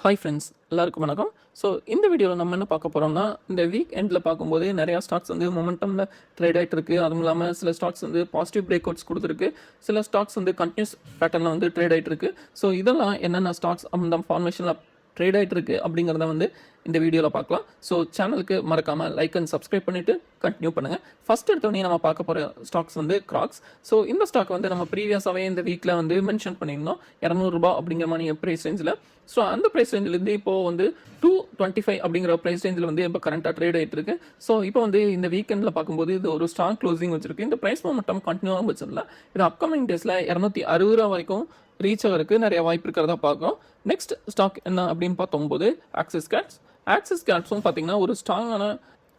Hi friends, எல்லாருக்கும் வணக்கம். So இந்த வீடியோவில் நம்ம என்ன பார்க்க போகிறோம்னா, இந்த வீக் எண்டில் பார்க்கும்போது நிறையா ஸ்டாக்ஸ் வந்து மொமெண்டமில் ட்ரேட் ஆகிட்டு இருக்குது. அதுவும் இல்லாமல் சில ஸ்டாக்ஸ் வந்து பாசிட்டிவ் பிரேக் அவுட்ஸ் கொடுத்துருக்கு. சில ஸ்டாக்ஸ் வந்து கண்டினியூஸ் பேட்டர்னில் வந்து ட்ரேட் ஆகிட்டு இருக்குது. ஸோ இதெல்லாம் என்னென்ன ஸ்டாக்ஸ் அந்த ஃபார்மேஷனில் ட்ரேட் ஆகிட்டு இருக்குது அப்படிங்கிறத வந்து இந்த வீடியோவில் பார்க்கலாம். ஸோ சேனலுக்கு மறக்காமல் லைக் அண்ட் சப்ஸ்கிரைப் பண்ணிவிட்டு கண்டினியூ பண்ணுங்கள். ஃபஸ்ட் எடுத்தோடனே நம்ம பார்க்க போகிற ஸ்டாக்ஸ் வந்து கிராக்ஸ். ஸோ இந்த ஸ்டாக் வந்து நம்ம ப்ரீவியஸாகவே இந்த வீக்கில் வந்து மென்ஷன் பண்ணியிருந்தோம். ₹200 அப்படிங்கிற மாதிரி ப்ரைஸ் ரேஞ்சில். ஸோ அந்த ப்ரைஸ் ரேஞ்சிலேருந்து இப்போது வந்து 225 அப்படிங்கிற ப்ரைஸ் ரேஞ்சில் வந்து இப்போ கரண்ட்டாக ட்ரேட் ஆகிட்டு இருக்கு. ஸோ இப்போ வந்து இந்த வீக்கெண்டில் பார்க்கும்போது இது ஒரு ஸ்ட்ராங் க்ளோசிங் வச்சிருக்கு. இந்த ப்ரைஸ் மட்டும் கண்டினியூ ஆகும் பட்சத்தில் இது அப்கமிங் டேஸில் ₹260 வரைக்கும் ரீச் ஆகிறதுக்கு நிறைய வாய்ப்பு இருக்கிறதா பார்க்குறோம். நெக்ஸ்ட் ஸ்டாக் என்ன அப்படின்னு பார்த்தோம்போது ஆக்சிஸ் கேட்ஸ். ஆக்சிஸ் கேட்ஸும் பார்த்தீங்கன்னா ஒரு ஸ்ட்ராங்கான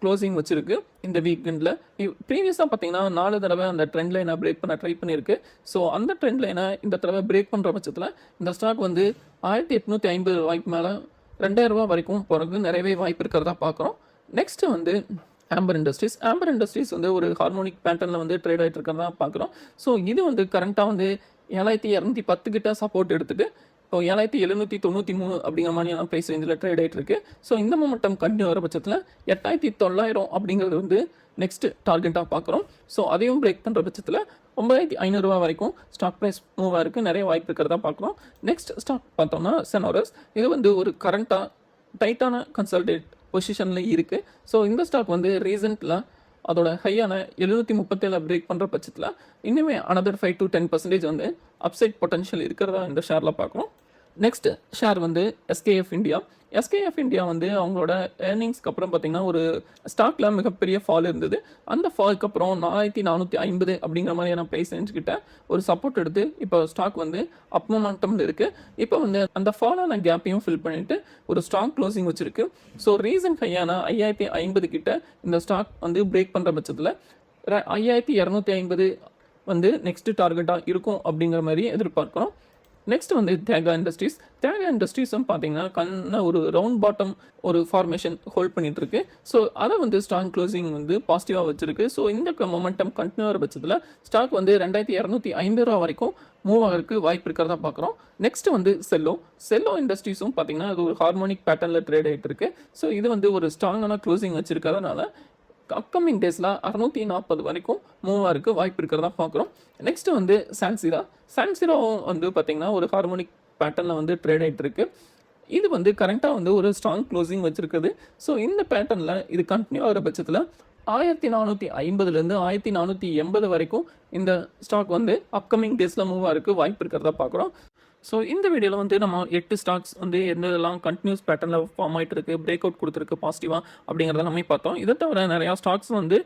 க்ளோசிங் வச்சிருக்கு இந்த வீக்கெண்டில். ப்ரீவியஸாக பார்த்தீங்கன்னா 4 தடவை அந்த ட்ரெண்ட் லைனை பிரேக் பண்ண ட்ரை பண்ணியிருக்கு. ஸோ அந்த ட்ரெண்ட் லைனை இந்த தடவை பிரேக் பண்ணுற பட்சத்தில் இந்த ஸ்டாக் வந்து 1850 வாய்ப்பு மேலே ₹2000 வரைக்கும் போகிறதுக்கு நிறையவே வாய்ப்பு இருக்கிறதா பார்க்குறோம். நெக்ஸ்ட்டு வந்து ஆம்பர் இண்டஸ்ட்ரீஸ். ஆம்பர் இண்டஸ்ட்ரீஸ் வந்து ஒரு ஹார்மோனிக் பேட்டர்னில் வந்து ட்ரேட் ஆகிட்டு இருக்கிறதா பார்க்குறோம். ஸோ இது வந்து கரண்ட்டாக வந்து 7210 கிட்ட சப்போர்ட் எடுத்துகிட்டு இப்போ 7793 அப்படிங்கிற மாதிரியான ப்ரைஸ் ரேஞ்சில் ட்ரேட் ஆகிட்டு இருக்கு. ஸோ இந்த மொமெண்டம் கண்டினியூ வர பட்சத்தில் 8900 அப்படிங்கிறது வந்து நெக்ஸ்ட் டார்கெட்டாக பார்க்குறோம். ஸோ அதையும் பிரேக் பண்ணுற பட்சத்தில் ₹9500 வரைக்கும் ஸ்டாக் ப்ரைஸ் மூவ் ஆகிருக்கு நிறைய வாய்ப்பு இருக்கிறதா பார்க்குறோம். நெக்ஸ்ட் ஸ்டாக் பார்த்தோம்னா செனோரஸ். இது வந்து ஒரு கரண்ட்டாக டைட்டான கன்சல்டேட் பொசிஷனில் இருக்குது. ஸோ இந்த ஸ்டாக் வந்து ரீசெண்டில் அதோட ஹையான 737 பிரேக் பண்ணுற பட்சத்தில் இன்னுமே அனதர் 5 to 10% வந்து அப்சைட் பொட்டன்ஷியல் இருக்கிறதா இந்த ஷேரில் பார்க்குறோம். நெக்ஸ்ட் ஷேர் வந்து எஸ்கேஎஃப் இந்தியா. எஸ்கேஎஃப் இந்தியா வந்து அவங்களோட ஏர்னிங்ஸ்க்கு அப்புறம் பார்த்திங்கன்னா ஒரு ஸ்டாக்கில் மிகப்பெரிய ஃபால் இருந்தது. அந்த ஃபாலுக்கு அப்புறம் 4450 அப்படிங்கிற மாதிரியான ப்ரைஸ் ரேஞ்சுக்கிட்ட ஒரு சப்போர்ட் எடுத்து இப்போ ஸ்டாக் வந்து அப் மொமெண்டமில் இருக்குது. இப்போ வந்து அந்த ஃபாலான கேப்பையும் ஃபில் பண்ணிவிட்டு ஒரு ஸ்ட்ராங் க்ளோசிங் வச்சுருக்கு. ஸோ ரீசன்ட் ஹையான 5050 கிட்ட இந்த ஸ்டாக் வந்து பிரேக் பண்ணுற பட்சத்தில் 5250 வந்து நெக்ஸ்ட் டார்கெட்டாக இருக்கும் அப்படிங்கிற மாதிரி எதிர்பார்க்குறோம். நெக்ஸ்ட் வந்து தேகா இண்டஸ்ட்ரீஸ். தேகா இண்டஸ்ட்ரீஸும் பார்த்தீங்கன்னா ஒரு ரவுண்ட் பாட்டம் ஒரு ஃபார்மேஷன் ஹோல்ட் பண்ணிட்டு இருக்கு. ஸோ அதை வந்து ஸ்ட்ராங் க்ளோசிங் வந்து பாசிட்டிவாக வச்சிருக்கு. ஸோ இந்த மொமெண்டம் கண்டினியூ ஆகிற பட்சத்தில் ஸ்டாக் வந்து ₹2250 வரைக்கும் மூவ் ஆகிறதுக்கு வாய்ப்பு இருக்கிறதா பார்க்குறோம். நெக்ஸ்ட் வந்து செல்லோ இண்டஸ்ட்ரீஸும் பார்த்தீங்கன்னா அது ஒரு ஹார்மோனிக் பேட்டர்னில் ட்ரேட் ஆகிட்டு இருக்கு. ஸோ இது வந்து ஒரு ஸ்ட்ராங்கான க்ளோசிங் வச்சிருக்கிறதுனால அப்கமிங் டேஸில் 640 வரைக்கும் மூவ் ஆகிறதுக்கு வாய்ப்பு இருக்கிறதா பார்க்குறோம். நெக்ஸ்ட் வந்து சான்சிராவும் வந்து பார்த்திங்கன்னா ஒரு ஹார்மோனிக் பேட்டர்னில் வந்து ட்ரேட் ஆகிட்டு இருக்கு. இது வந்து கரெக்டாக வந்து ஒரு ஸ்ட்ராங் க்ளோசிங் வச்சுருக்குது. ஸோ இந்த பேட்டர்னில் இது கண்டினியூ ஆகிற பட்சத்தில் 1450 1480 வரைக்கும் இந்த ஸ்டாக் வந்து அப்கமிங் டேஸில் மூவ் ஆகிறதுக்கு வாய்ப்பு இருக்கிறதா பார்க்குறோம். ஸோ இந்த வீடியோவில் வந்து நம்ம 8 ஸ்டாக்ஸ் வந்து எந்தெல்லாம் கண்டினியூஸ் பேட்டர்னில் ஃபார்ம் ஆகிட்டு இருக்குது, பிரேக் அவுட் கொடுத்துருக்கு பாசிட்டிவாக அப்படிங்கிறத நம்ம பார்த்தோம். இதை தவிர நிறையா ஸ்டாக்ஸ் வந்து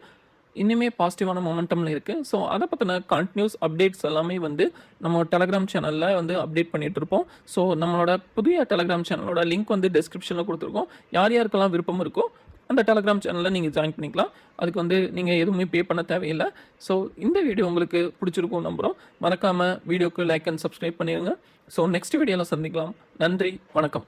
இன்னுமே பாசிட்டிவான மொமெண்டமில் இருக்குது. ஸோ அதை பற்றின கண்டினியூஸ் அப்டேட்ஸ் எல்லாமே வந்து நம்ம டெலகிராம் சேனலில் வந்து அப்டேட் பண்ணிகிட்டு இருப்போம். ஸோ நம்மளோட புதிய டெலகிராம் சேனலோட லிங்க் வந்து டிஸ்கிரிப்ஷனில் கொடுத்துருக்கோம். யார் யாருக்கெல்லாம் விருப்பம் இருக்கோ அந்த டெலகிராம் சேனலில் நீங்கள் ஜாயின் பண்ணிக்கலாம். அதுக்கு வந்து நீங்கள் எதுவுமே பே பண்ண தேவையில்லை. ஸோ இந்த வீடியோ உங்களுக்கு பிடிச்சிருக்கும் நம்புகிறோம். மறக்காமல் வீடியோக்கு லைக் அண்ட் சப்ஸ்கிரைப் பண்ணிடுங்க. ஸோ நெக்ஸ்ட் வீடியோவில் சந்திக்கலாம். நன்றி, வணக்கம்.